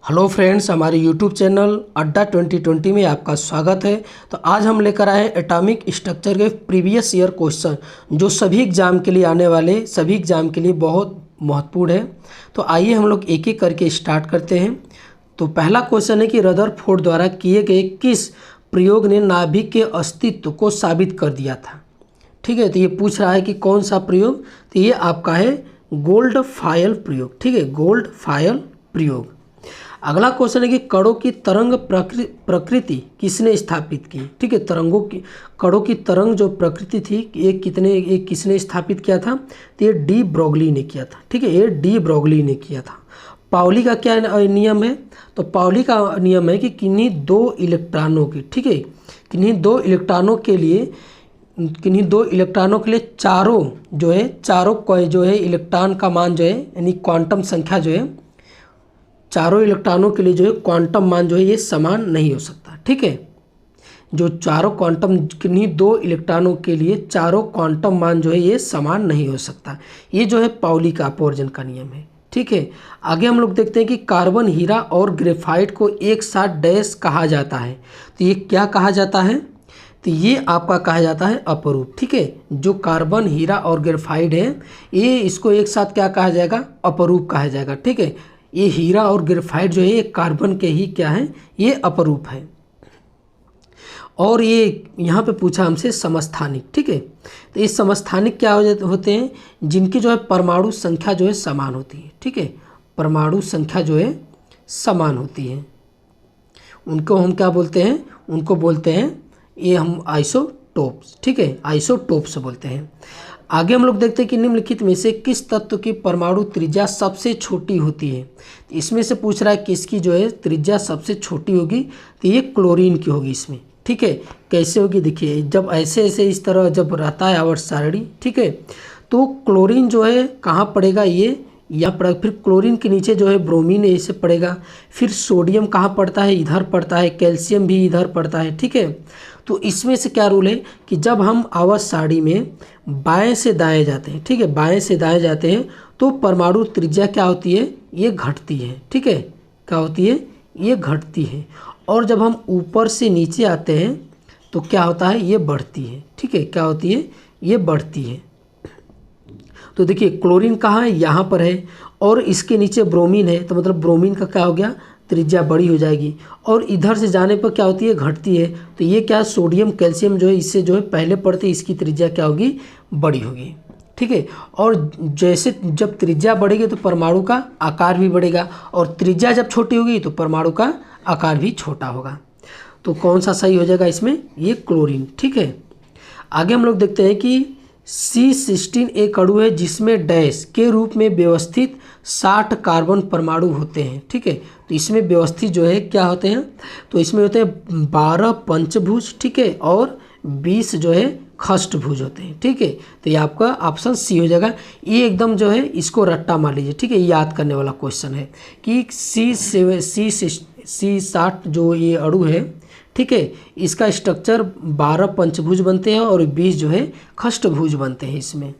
Hello friends, हमारे YouTube channel अड्डा 2020 में आपका स्वागत है। तो आज हम लेकर आए हैं एटॉमिक स्ट्रक्चर के प्रीवियस ईयर क्वेश्चन, जो सभी एग्जाम के लिए आने वाले सभी एग्जाम के लिए बहुत महत्वपूर्ण है। तो आइए हम लोग एक एक करके स्टार्ट करते हैं। तो पहला क्वेश्चन है कि रदरफोर्ड द्वारा किए गए किस प्रयोग ने नाभिक के अस्तित्व को साबित कर दिया था। ठीक है, तो ये पूछ रहा है कि कौन सा प्रयोग। तो ये आपका है गोल्ड फॉयल प्रयोग। ठीक है, गोल्ड फॉयल प्रयोग। अगला क्वेश्चन है कि कणों की तरंग प्रकृति किसने स्थापित की। ठीक है, कणों की तरंग जो प्रकृति थी ये किसने स्थापित किया था। तो ये डी ब्रोगली ने किया था। ठीक है, ये डी ब्रोगली ने किया था। पाउली का क्या नियम है। तो पाउली का नियम है कि किन्हीं दो इलेक्ट्रॉनों की, ठीक है, किन्हीं दो इलेक्ट्रॉनों के लिए चारों इलेक्ट्रॉन का मान जो है, यानी क्वांटम संख्या जो है, चारों इलेक्ट्रॉनों के लिए जो है क्वांटम मान जो है ये समान नहीं हो सकता। ठीक है, जो चारों क्वांटम किन्हीं दो इलेक्ट्रॉनों के लिए चारों क्वांटम मान जो है ये समान नहीं हो सकता। ये जो है पाउली का अपवर्जन का नियम है। ठीक है, आगे हम लोग देखते हैं कि कार्बन, हीरा और ग्रेफाइट को एक साथ डैश कहा जाता है। तो ये क्या कहा जाता है। तो ये आपका कहा जाता है अपरूप। ठीक है, जो कार्बन, हीरा और ग्रेफाइट है ये इसको एक साथ क्या कहा जाएगा, अपरूप कहा जाएगा। ठीक है, ये हीरा और ग्रेफाइट जो है ये कार्बन के ही क्या है, ये अपरूप है। और ये यहाँ पे पूछा हमसे समस्थानिक। ठीक है, तो ये समस्थानिक क्या होते हैं, जिनकी जो है परमाणु संख्या जो है समान होती है। ठीक है, परमाणु संख्या जो है समान होती है, उनको हम क्या बोलते हैं, उनको बोलते हैं ये हम आइसोटोप्स। ठीक है, आइसोटोप्स बोलते हैं। आगे हम लोग देखते हैं कि निम्नलिखित में से किस तत्व की परमाणु त्रिज्या सबसे छोटी होती है। तो इसमें से पूछ रहा है किसकी जो है त्रिज्या सबसे छोटी होगी। तो ये क्लोरीन की होगी इसमें। ठीक है, कैसे होगी, देखिए जब ऐसे इस तरह जब रहता है आवर्त सारणी, ठीक है, तो क्लोरीन जो है कहाँ पड़ेगा, ये यहाँ पड़ेगा। फिर क्लोरीन के नीचे जो है ब्रोमीन ऐसे पड़ेगा। फिर सोडियम कहाँ पड़ता है, इधर पड़ता है। कैल्शियम भी इधर पड़ता है। ठीक है, तो इसमें से क्या रूल है कि जब हम आवर्त सारणी में बाएं से दाएं जाते हैं, ठीक है, बाएं से दाएं जाते हैं तो परमाणु त्रिज्या क्या होती है, ये घटती है। ठीक है, क्या होती है, ये घटती है। और जब हम ऊपर से नीचे आते हैं तो क्या होता है, ये बढ़ती है। ठीक है, क्या होती है, ये बढ़ती है। तो देखिए क्लोरीन कहाँ है, यहाँ पर है, और इसके नीचे ब्रोमीन है, तो मतलब ब्रोमीन का क्या हो गया, त्रिज्या बड़ी हो जाएगी। और इधर से जाने पर क्या होती है, घटती है। तो ये क्या, सोडियम कैल्शियम जो है इससे जो है पहले पड़ते, इसकी त्रिज्या क्या होगी, बड़ी होगी। ठीक है, और जैसे जब त्रिज्या बढ़ेगी तो परमाणु का आकार भी बढ़ेगा, और त्रिज्या जब छोटी होगी तो परमाणु का आकार भी छोटा होगा। तो कौन सा सही हो जाएगा इसमें, ये क्लोरीन। ठीक है, आगे हम लोग देखते हैं कि C16 एक अणु है जिसमें डैश के रूप में व्यवस्थित 60 कार्बन परमाणु होते हैं। ठीक है, तो इसमें व्यवस्थित जो है क्या होते हैं, तो इसमें होते हैं 12 पंचभुज, ठीक है, और 20 जो है खष्टभुज होते हैं। ठीक है, तो ये आपका ऑप्शन सी हो जाएगा। ये एकदम जो है इसको रट्टा मार लीजिए। ठीक है, ये याद करने वाला क्वेश्चन है कि C60 जो ये अणु है, ठीक है, इसका स्ट्रक्चर 12 पंचभुज बनते हैं और 20 जो है खष्टभुज बनते हैं इसमें।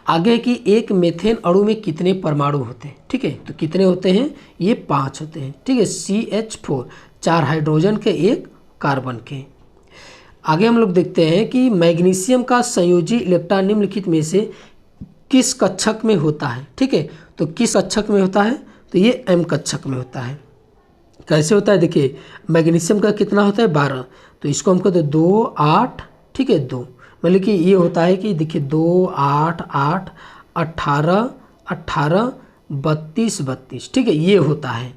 आगे कि एक मेथेन अणु में कितने परमाणु होते हैं। ठीक है, तो कितने होते हैं, ये 5 होते हैं। ठीक है, CH4, 4 हाइड्रोजन के 1 कार्बन के। आगे हम लोग देखते हैं कि मैग्नीशियम का संयोजी इलेक्ट्रॉन निम्नलिखित में से किस कक्षक में होता है। ठीक है, तो किस कक्षक में होता है, तो ये M कक्षक में होता है। कैसे होता है, देखिए मैग्नीशियम का कितना होता है, 12, तो इसको हम कहते हैं 2 8, ठीक है, 2, मतलब कि ये होता है कि देखिए 2 8 8 18 18 32 32, ठीक है, ये होता है।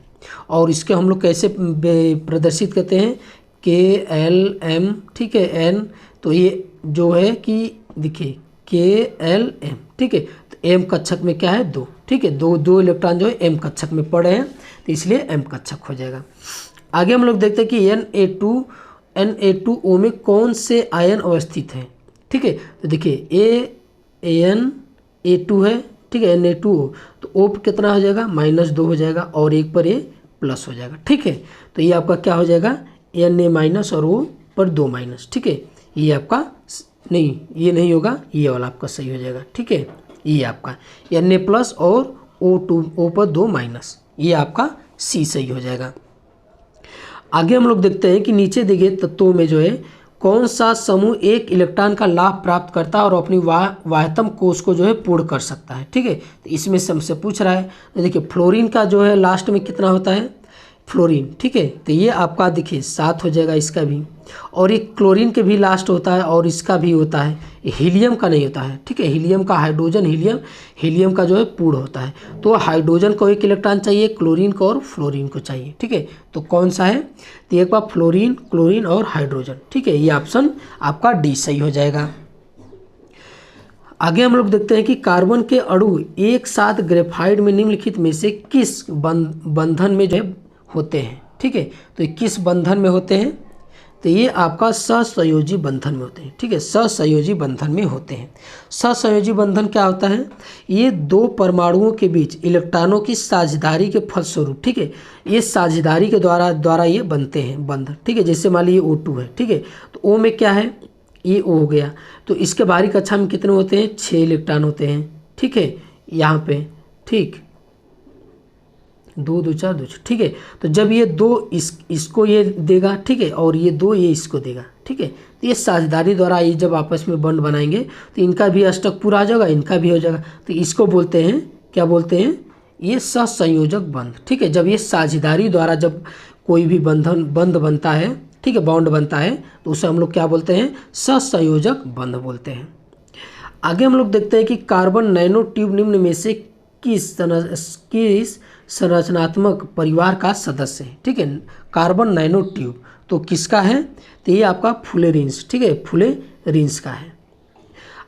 और इसके हम लोग कैसे प्रदर्शित करते हैं, KLM, ठीक है, N, तो ये जो है कि देखिए KLM, ठीक है, तो M कक्षक में क्या है, 2, ठीक है, दो इलेक्ट्रॉन जो है M कक्षक में पड़े हैं, तो इसलिए M कक्षक हो जाएगा। आगे हम लोग देखते हैं कि Na2O में कौन से आयन अवस्थित हैं। ठीक है, तो देखिए A2 है, ठीक है, Na2O, तो O पर कितना हो जाएगा, -2 हो जाएगा, और एक पर A प्लस हो जाएगा। ठीक है, तो ये आपका क्या हो जाएगा, Na- और O पर 2-। ठीक है, ये आपका नहीं, ये नहीं होगा, ये वाला आपका सही हो जाएगा। ठीक है, ये आपका Na+ और O पर 2-, ये आपका सी सही हो जाएगा। आगे हम लोग देखते हैं कि नीचे दिए गए तत्वों में जो है कौन सा समूह एक इलेक्ट्रॉन का लाभ प्राप्त करता है और अपनी वाह्यतम कोश को जो है पूर्ण कर सकता है। ठीक है, तो इसमें से हमसे पूछ रहा है। तो देखिए फ्लोरीन का जो है लास्ट में कितना होता है, फ्लोरीन। ठीक है, तो ये आपका देखिए 7 हो जाएगा इसका भी। और ये क्लोरीन के भी लास्ट होता है और इसका भी होता है, हीलियम का नहीं होता है। ठीक है, हीलियम का हाइड्रोजन हीलियम का जो है पूर्ण होता है। तो हाइड्रोजन को एक इलेक्ट्रॉन चाहिए, क्लोरीन को और फ्लोरीन को चाहिए। ठीक है, तो कौन सा है, तो एक बार फ्लोरीन, क्लोरीन और हाइड्रोजन। ठीक है, ये ऑप्शन आपका डी सही हो जाएगा। आगे हम लोग देखते हैं कि कार्बन के अणु एक साथ ग्रेफाइट में निम्नलिखित में से किस बंधन में जो है होते हैं। ठीक है, तो ये किस बंधन में होते हैं, तो ये आपका सहसंयोजी बंधन में होते हैं। ठीक है, सहसंयोजी बंधन में होते हैं। सहसंयोजी बंधन क्या होता है, ये दो परमाणुओं के बीच इलेक्ट्रॉनों की साझेदारी के फलस्वरूप, ठीक है, ये साझेदारी के द्वारा ये बनते हैं बंधन। ठीक है, जैसे मान लीजिए O2 है। ठीक है, तो O में क्या है, ये O हो गया, तो इसके बाहरी कक्षा में कितने होते हैं, 6 इलेक्ट्रॉन होते हैं। ठीक है, यहाँ पे ठीक 2 2 4 2। ठीक है, तो जब ये 2 इसको ये देगा, ठीक है, और ये 2 ये इसको देगा। ठीक है, तो ये साझेदारी द्वारा ये जब आपस में बंध बनाएंगे तो इनका भी अष्टक पूरा आ जाएगा, इनका भी हो जाएगा। तो इसको बोलते हैं, क्या बोलते हैं, ये सहसंयोजक बंध। ठीक है, जब ये साझेदारी द्वारा जब कोई भी बंध बनता है, ठीक है, बॉन्ड बनता है, तो उसे हम लोग क्या बोलते हैं, सहसंयोजक बंध बोलते हैं। आगे हम लोग देखते हैं कि कार्बन नैनो ट्यूब निम्न में से किस संरचनात्मक परिवार का सदस्य है। ठीक है, कार्बन नैनो ट्यूब तो किसका है, तो ये आपका फ्लोरीन्स। ठीक है, फ्लोरीन्स का है।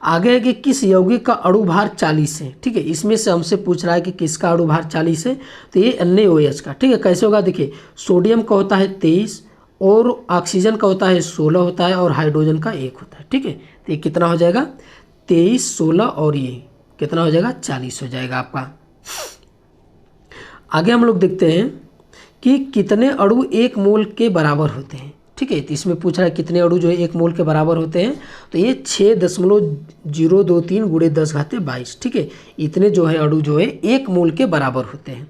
आगे है कि किस यौगिक का अणु भार 40 है। ठीक है, इसमें से हमसे पूछ रहा है कि किसका अणु भार 40 है, तो ये NaOH का। ठीक है, कैसे होगा, देखिए सोडियम का होता है 23 और ऑक्सीजन का होता है 16 होता है और हाइड्रोजन का 1 होता है। ठीक है, तो ये कितना हो जाएगा, 23 16 और ये कितना हो जाएगा, 40 हो जाएगा आपका। आगे हम लोग देखते हैं कि कितने अणु 1 मोल के बराबर होते हैं। ठीक है, तो इसमें पूछ रहा है कितने अणु जो है 1 मोल के बराबर होते हैं, तो ये 6.023 × 10⁻22। ठीक है, इतने जो है अणु जो है 1 मोल के बराबर होते हैं।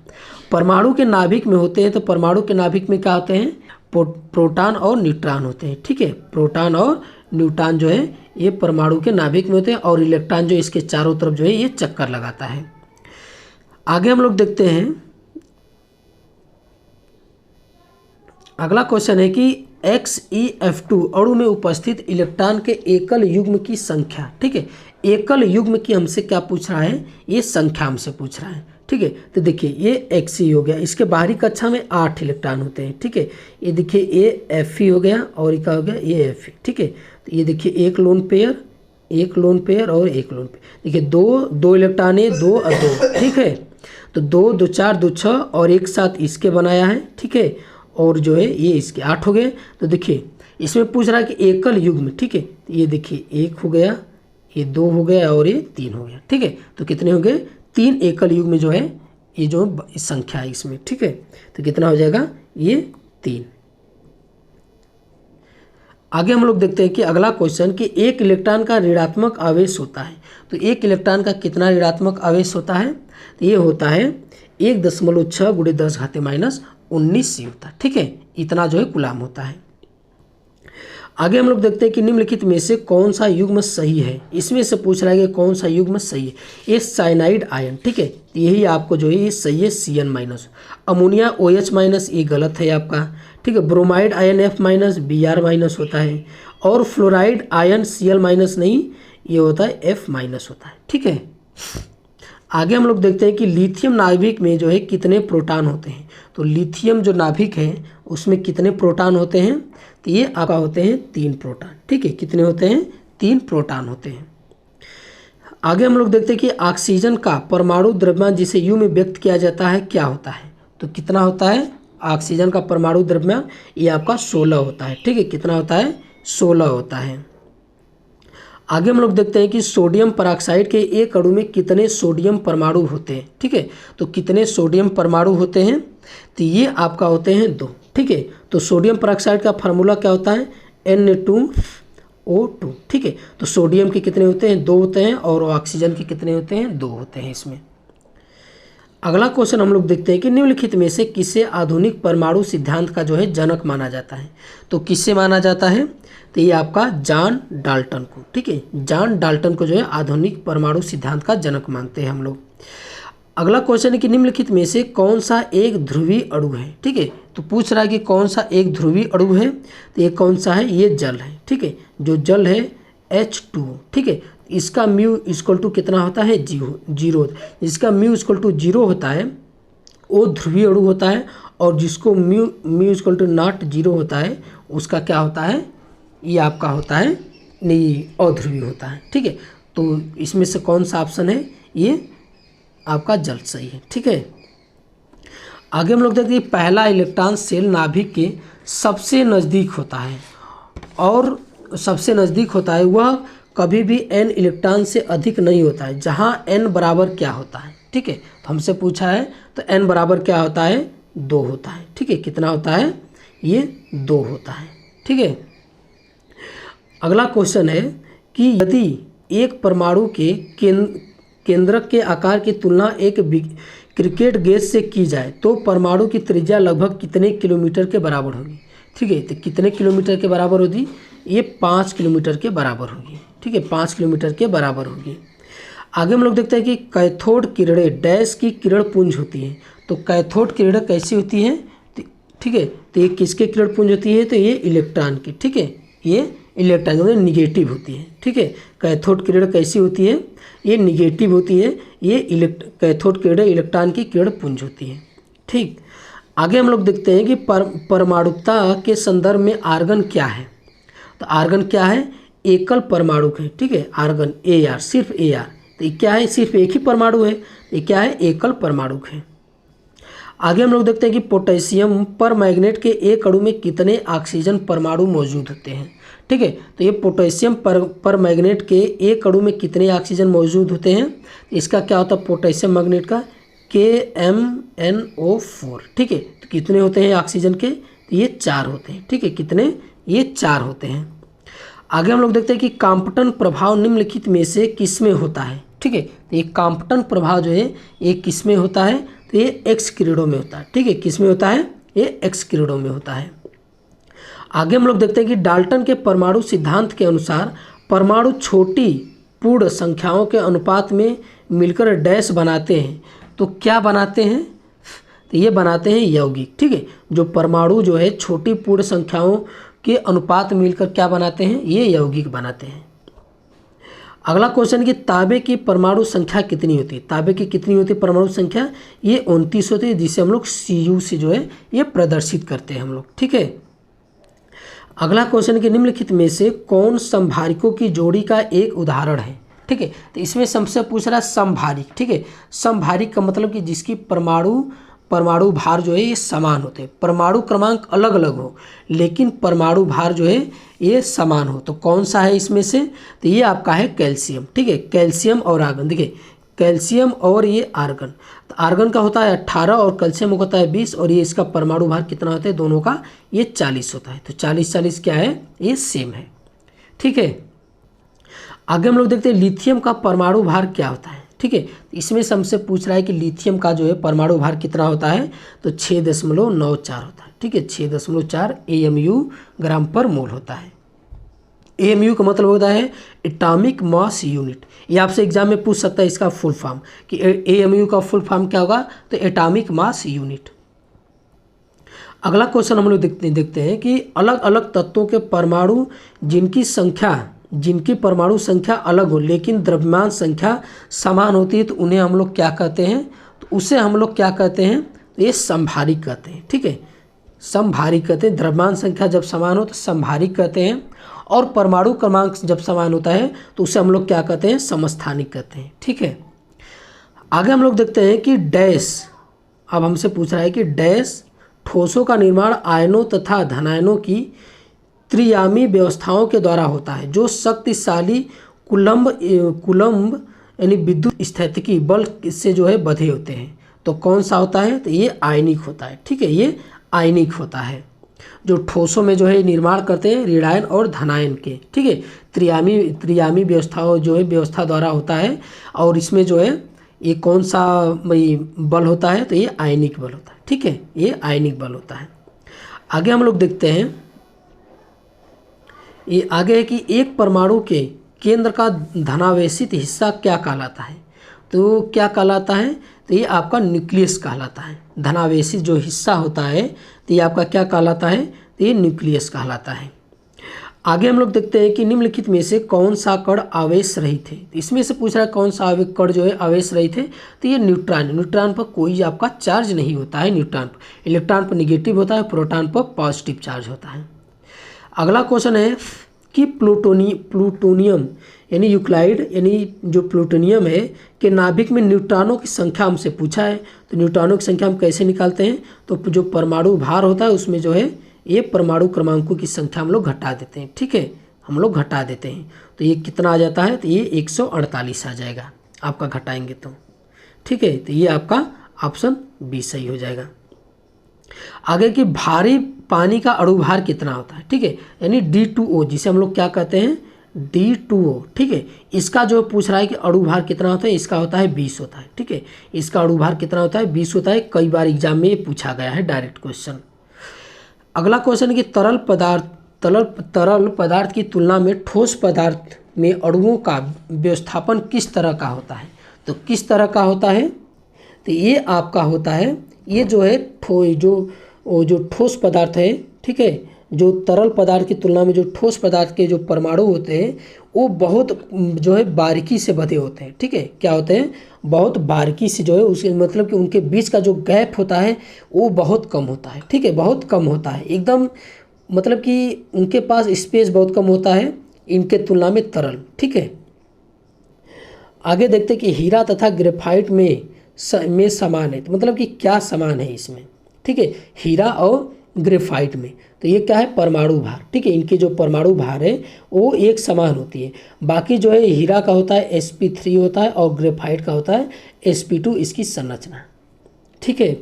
परमाणु के नाभिक में होते हैं, तो परमाणु के नाभिक में क्या होते हैं, प्रोटॉन और न्यूट्रॉन होते हैं। ठीक है, प्रोटॉन और न्यूट्रॉन जो है ये परमाणु के नाभिक में होते हैं और इलेक्ट्रॉन जो इसके चारों तरफ जो है ये चक्कर लगाता है। आगे हम लोग देखते हैं, अगला क्वेश्चन है कि XeF2 अणु में उपस्थित इलेक्ट्रॉन के एकल युग्म की संख्या। ठीक है, एकल युग्म की हमसे क्या पूछ रहा है, ये संख्या हमसे पूछ रहा है। ठीक है, तो देखिए ये Xe हो गया, इसके बाहरी कक्षा में 8 इलेक्ट्रॉन होते हैं। ठीक है, ये देखिए ये Fe हो गया और क्या हो गया, ये Fe। ठीक है, तो ये देखिए एक लोन पेयर और एक लोन पेयर। देखिए दो इलेक्ट्रॉन है, 2 और 2। ठीक है, तो 2 2 4 2 6 और एक साथ इसके बनाया है। ठीक है, और जो है ये इसके 8 हो गए। तो देखिए इसमें पूछ रहा है कि एकल युग्म। ठीक है, तो ये देखिए 1 हो गया, ये 2 हो गया और ये 3 हो गया। ठीक है, तो कितने हो गए, 3 एकल युग्म जो है ये जो संख्या है इसमें। ठीक है, तो कितना हो जाएगा, ये 3। आगे हम लोग देखते हैं कि अगला क्वेश्चन कि एक इलेक्ट्रॉन का ऋणात्मक आवेश होता है, तो एक इलेक्ट्रॉन का कितना ऋणात्मक आवेश होता है, तो ये होता है 1.6 × 10⁻19 C होता है। ठीक है, इतना जो है कूलाम होता है। आगे हम लोग देखते हैं कि निम्नलिखित में से कौन सा युग्म सही है, इसमें से पूछ रहा है कि कौन सा युग्म सही है। ये साइनाइड आयन। ठीक है, यही आपको जो है ये सही है, Cn-। अमोनिया OH- ये गलत है आपका। ठीक है, ब्रोमाइड आयन F- Br- होता है और फ्लोराइड आयन Cl- नहीं, ये होता है F- होता है। ठीक है, आगे हम लोग देखते हैं कि लिथियम नाभिक में जो है कितने प्रोटॉन होते हैं, तो लिथियम जो नाभिक है उसमें कितने प्रोटॉन होते हैं, तो ये आपका होते हैं 3 प्रोटॉन। ठीक है, कितने होते हैं, 3 प्रोटॉन होते हैं। आगे हम लोग देखते हैं कि ऑक्सीजन का परमाणु द्रव्यमान जिसे U में व्यक्त किया जाता है क्या होता है, तो कितना होता है, ऑक्सीजन का परमाणु द्रव्यमान ये आपका 16 होता है। ठीक है, कितना होता है, 16 होता है। आगे हम लोग देखते हैं कि सोडियम परऑक्साइड के एक अणु में कितने सोडियम परमाणु होते हैं। ठीक है, तो कितने सोडियम परमाणु होते हैं, तो ये आपका होते हैं 2। ठीक है, तो सोडियम परऑक्साइड का फार्मूला क्या होता है, Na2O2। ठीक है, तो सोडियम के कितने होते हैं, 2 होते हैं और ऑक्सीजन के कितने होते हैं, 2 होते हैं इसमें। अगला क्वेश्चन हम लोग देखते हैं कि निम्नलिखित में से किसे आधुनिक परमाणु सिद्धांत का जो है जनक माना जाता है। तो किससे माना जाता है, तो ये आपका जॉन डाल्टन को, ठीक है, जॉन डाल्टन को जो है आधुनिक परमाणु सिद्धांत का जनक मानते हैं हम लोग। अगला क्वेश्चन है कि निम्नलिखित में से कौन सा एक ध्रुवीय अणु है, ठीक है, तो पूछ रहा है कि कौन सा एक ध्रुवीय अणु है, तो ये कौन सा है, ये जल है, ठीक है, जो जल है H2, ठीक है, इसका म्यू इक्वल टू कितना होता है, जीरो। जिसका म्यू इक्वल टू जीरो होता है वो ध्रुवीय अणु होता है, और जिसको mu equal to not zero होता है उसका क्या होता है, ये आपका होता है नहीं, अध्रुवीय होता है, ठीक है। तो इसमें से कौन सा ऑप्शन है, ये आपका जल सही है, ठीक है। आगे हम लोग देखते हैं पहला इलेक्ट्रॉन शेल नाभिक के सबसे नज़दीक होता है, और सबसे नज़दीक होता है वह कभी भी n इलेक्ट्रॉन से अधिक नहीं होता है, जहाँ n बराबर क्या होता है, ठीक है। तो हमसे पूछा है तो n बराबर क्या होता है, 2 होता है, ठीक है। कितना होता है, ये 2 होता है, ठीक है। अगला क्वेश्चन है कि यदि एक परमाणु के केंद्रक के आकार की तुलना एक क्रिकेट गेंद से की जाए तो परमाणु की त्रिज्या लगभग कितने किलोमीटर के बराबर होगी, ठीक है। तो कितने किलोमीटर के बराबर होगी, ये 5 किलोमीटर के बराबर होगी, ठीक है, 5 किलोमीटर के बराबर होगी। आगे हम लोग देखते हैं कि कैथोड किरणें डैश की किरण पुंज होती हैं। तो कैथोड किरणें कैसी होती हैं, ठीक है, तो ये किसके किरण पुंज होती है, तो ये इलेक्ट्रॉन की, ठीक है, ये इलेक्ट्रॉन मतलब निगेटिव होती है, ठीक है। कैथोड किरण कैसी होती है, ये निगेटिव होती है, ये कैथोड किरणें इलेक्ट्रॉन की किरण पुंज होती है, ठीक। आगे हम लोग देखते हैं कि परमाणुकता के संदर्भ में आर्गन क्या है। तो आर्गन क्या है, एकल परमाणु है, ठीक है, आर्गन Ar, सिर्फ Ar। तो ये क्या है, सिर्फ एक ही परमाणु है, ये क्या है, एकल परमाणु है। आगे हम लोग देखते हैं कि पोटेशियम परमैंगनेट के एक अणु में कितने ऑक्सीजन परमाणु मौजूद होते हैं, ठीक है। तो ये पोटेशियम परमैंगनेट के एक अणु में कितने ऑक्सीजन मौजूद होते हैं, इसका क्या होता है, पोटेशियम मैग्नेट का KMnO4, ठीक है। तो कितने होते हैं ऑक्सीजन के, तो ये 4 होते हैं, ठीक है, कितने, ये 4 होते हैं। आगे हम लोग देखते हैं कि काम्पटन प्रभाव निम्नलिखित में से किसमें होता है, ठीक है। तो ये काम्पटन प्रभाव जो है ये किसमें होता है, तो ये एक्स किरणों में होता है, ठीक है, किसमें होता है, ये एक्स किरणों में होता है। आगे हम लोग देखते हैं कि डाल्टन के परमाणु सिद्धांत के अनुसार परमाणु छोटी पूर्ण संख्याओं के अनुपात में मिलकर डैश बनाते हैं। तो क्या बनाते हैं, तो ये बनाते हैं यौगिक, ठीक है। जो परमाणु जो है छोटी पूर्ण संख्याओं के अनुपात मिलकर क्या बनाते हैं, ये यौगिक बनाते हैं। अगला क्वेश्चन है कि तांबे की परमाणु संख्या कितनी होती है। तांबे की कितनी होती है परमाणु संख्या, ये 29 होती है, जिसे हम लोग Cu से जो है ये प्रदर्शित करते हैं हम लोग, ठीक है। अगला क्वेश्चन कि निम्नलिखित में से कौन समभारिकों की जोड़ी का एक उदाहरण है, ठीक है। तो इसमें सबसे पूछ रहा है समभारिक, ठीक है। समभारिक का मतलब कि जिसकी परमाणु भार जो है ये समान होते हैं, परमाणु क्रमांक अलग अलग हो लेकिन परमाणु भार जो है ये समान हो। तो कौन सा है इसमें से, तो ये आपका है कैल्शियम, ठीक है। कैल्शियम और आर्गन, देखिए कैल्शियम और ये आर्गन, तो आर्गन का होता है 18 और कैल्शियम का होता है 20, और ये इसका परमाणु भार कितना होता है, दोनों का ये 40 होता है। तो 40-40 क्या है, ये सेम है, ठीक है। आगे हम लोग देखते हैं लिथियम का परमाणु भार क्या होता है, ठीक है। इसमें से हमसे पूछ रहा है कि लिथियम का जो है परमाणु भार कितना होता है, तो 6.94 होता है, ठीक है, 6.4 AMU ग्राम पर मोल होता है। AMU का मतलब होता है एटॉमिक मास यूनिट। ये आपसे एग्जाम में पूछ सकता है इसका फुल फॉर्म कि AMU का फुल फॉर्म क्या होगा, तो एटॉमिक मास यूनिट। अगला क्वेश्चन हम लोग देखते हैं कि अलग अलग तत्वों के परमाणु जिनकी परमाणु संख्या अलग हो लेकिन द्रव्यमान संख्या समान होती है, तो उन्हें हम लोग क्या कहते हैं, तो उसे हम लोग क्या कहते हैं, तो ये समभारिक कहते हैं, ठीक है। समभारिक कहते हैं, द्रव्यमान संख्या जब समान हो तो समभारिक कहते हैं, और परमाणु क्रमांक जब समान होता है तो उसे हम लोग क्या कहते हैं, समस्थानिक कहते हैं, ठीक है। आगे हम लोग देखते हैं कि डैश, अब हमसे पूछ रहा है कि डैश ठोसों का निर्माण आयनों तथा धनायनों की त्रियामी व्यवस्थाओं के द्वारा होता है जो शक्तिशाली कुलम्ब यानी विद्युत स्थैतिकी बल से जो है बंधे होते हैं। तो कौन सा होता है, तो ये आयनिक होता है, ठीक है, ये आयनिक होता है। जो ठोसों में जो है निर्माण करते हैं ऋणायन और धनायन के, ठीक है, त्रियामी व्यवस्थाओं जो है व्यवस्था द्वारा होता है, और इसमें जो है ये कौन सा बल होता है, तो ये आयनिक बल होता है। ठीक है, ये आयनिक बल होता है। आगे हम लोग देखते हैं, ये आगे है कि एक परमाणु के केंद्र का धनावेशित हिस्सा क्या कहलाता है। तो क्या कहलाता है, तो ये आपका न्यूक्लियस कहलाता है। धनावेशित जो हिस्सा होता है तो ये आपका क्या कहलाता है, तो ये न्यूक्लियस कहलाता है। आगे हम लोग देखते हैं कि निम्नलिखित में से कौन सा कण आवेश रहित है। इसमें से पूछ रहा है कौन सा कण जो है आवेश रहित है, तो ये न्यूट्रॉन। न्यूट्रॉन पर कोई आपका चार्ज नहीं होता है। न्यूट्रॉन पर, इलेक्ट्रॉन पर निगेटिव होता है, प्रोटॉन पर पॉजिटिव चार्ज होता है। अगला क्वेश्चन है कि प्लूटोनियम यानी यूक्लाइड यानी जो प्लूटोनियम है के नाभिक में न्यूट्रॉनों की संख्या हमसे पूछा है। तो न्यूट्रॉनों की संख्या हम कैसे निकालते हैं, तो जो परमाणु भार होता है उसमें जो है ये परमाणु क्रमांकों की संख्या हम लोग घटा देते हैं। ठीक है, हम लोग घटा देते हैं, तो ये कितना आ जाता है, तो ये 148 आ जाएगा आपका घटाएंगे तो। ठीक है, तो ये आपका ऑप्शन बी सही हो जाएगा। आगे कि भारी पानी का अणुभार कितना होता है। ठीक है, यानी D2O जिसे हम लोग क्या कहते हैं, D2O। ठीक है, इसका जो पूछ रहा है कि अणुभार कितना होता है, इसका होता है 20 होता है। ठीक है, इसका अणुभार कितना होता है, 20 होता है। कई बार एग्जाम में ये पूछा गया है, डायरेक्ट क्वेश्चन। अगला क्वेश्चन है कि तरल पदार्थ की तुलना में ठोस पदार्थ में अणुओं का व्यवस्थापन किस तरह का होता है। तो किस तरह का होता है, तो ये आपका होता है, ये जो है जो ठोस पदार्थ है। ठीक है, जो तरल पदार्थ की तुलना में जो ठोस पदार्थ के जो परमाणु होते हैं वो बहुत जो है बारीकी से बंधे होते हैं। ठीक है, क्या होते हैं, बहुत बारीकी से जो है उसके मतलब कि उनके बीच का जो गैप होता है वो बहुत कम होता है। ठीक है, बहुत कम होता है एकदम, मतलब कि उनके पास स्पेस बहुत कम होता है इनके तुलना में तरल। ठीक है, आगे देखते हैं कि हीरा तथा ग्रेफाइट में समान है, तो मतलब कि क्या समान है इसमें। ठीक है, हीरा और ग्रेफाइट में, तो ये क्या है, परमाणु भार। ठीक है, इनके जो परमाणु भार है वो एक समान होती है। बाकी जो है हीरा का होता है sp3 होता है और ग्रेफाइट का होता है sp2 इसकी संरचना। ठीक है,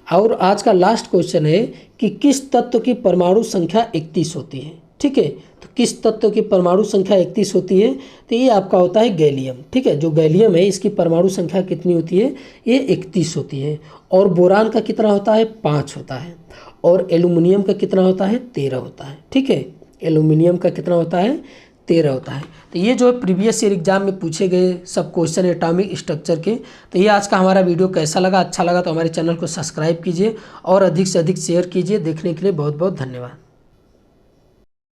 और आज का लास्ट क्वेश्चन है कि किस तत्व की परमाणु संख्या 31 होती है। ठीक है, तो किस तत्व की परमाणु संख्या 31 होती है, तो ये आपका होता है गैलियम। ठीक है, जो गैलियम है इसकी परमाणु संख्या कितनी होती है, ये 31 होती है। और बोरान का कितना होता है, 5 होता है। और एल्यूमिनियम का कितना होता है, 13 होता है। ठीक है, एल्यूमिनियम का कितना होता है, 13 होता है। तो ये जो है प्रीवियस ईयर एग्जाम में पूछे गए सब क्वेश्चन एटॉमिक स्ट्रक्चर के। तो ये आज का हमारा वीडियो कैसा लगा, अच्छा लगा तो हमारे चैनल को सब्सक्राइब कीजिए और अधिक से अधिक शेयर कीजिए। देखने के लिए बहुत बहुत धन्यवाद।